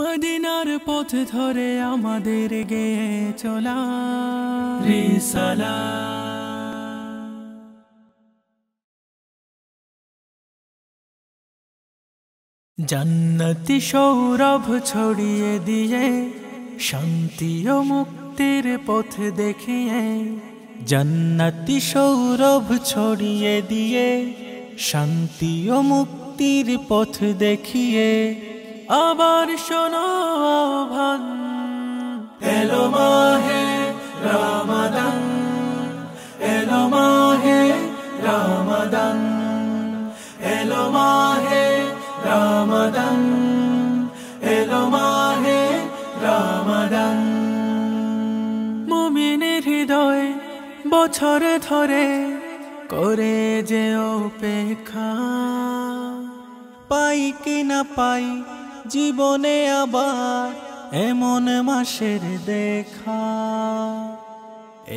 মদিনার পথ ধরে আমাদের গেয়ে চলা রিসালাত। জান্নাতি সৌরভ ছড়িয়ে দিয়ে শান্তি ও মুক্তির পথ দেখিয়ে, জান্নাতি সৌরভ ছড়িয়ে দিয়ে শান্তি ও মুক্তির পথ দেখিয়ে, আবার শোনো আহ্বান, এলো মাহে রমাদান, এলো মাহে রমাদান, এলো মাহে রমাদান, এলো মাহে রমাদান। মুমিনের হৃদয় বছর ধরে করে যে অপেক্ষা, পাই কি না পাই জীবনে আবার এমন মাসের দেখা।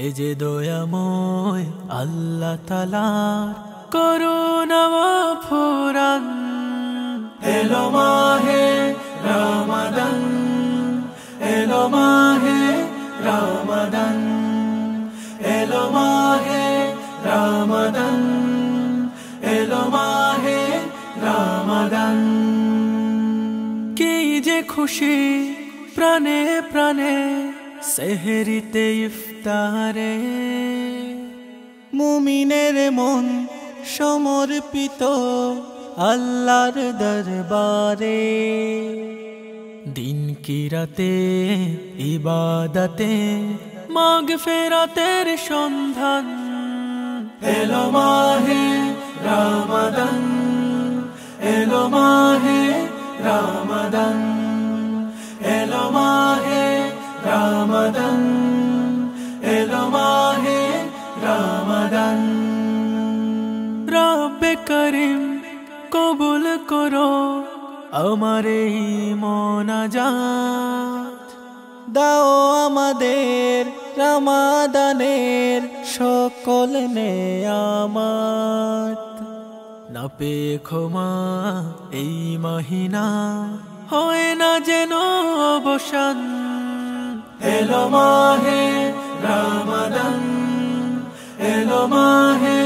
এ যে দয়াময় আল্লাহ তাআলার করুণা ফুরান, এলো মাহে রমাদান, এলো মাহে রমাদান, এলো মাহে রমাদান, এলো মাহে রমাদান। কি যে খুশি প্রাণে প্রাণে সেহরিতে ইফতারে, মুমিনের মন সমর্পিত আল্লাহর দরবারে। দিন কি রাতে ইবাদতে মাগফিরাতের সন্ধান, এলো মাহে রমাদান, এলো মাহে রমাদান, এলো মাহে রমাদান, এলো মাহে রমাদান। রব্বে করিম কবুল করো আমার এই মোনাজাত, দাও আমাদের রমাদানের সকল নেয়ামত। না পেয়ে ক্ষমা এই মহিনা হয় না যেন অবসান, এলো মাহে রমাদান, এলো মাহে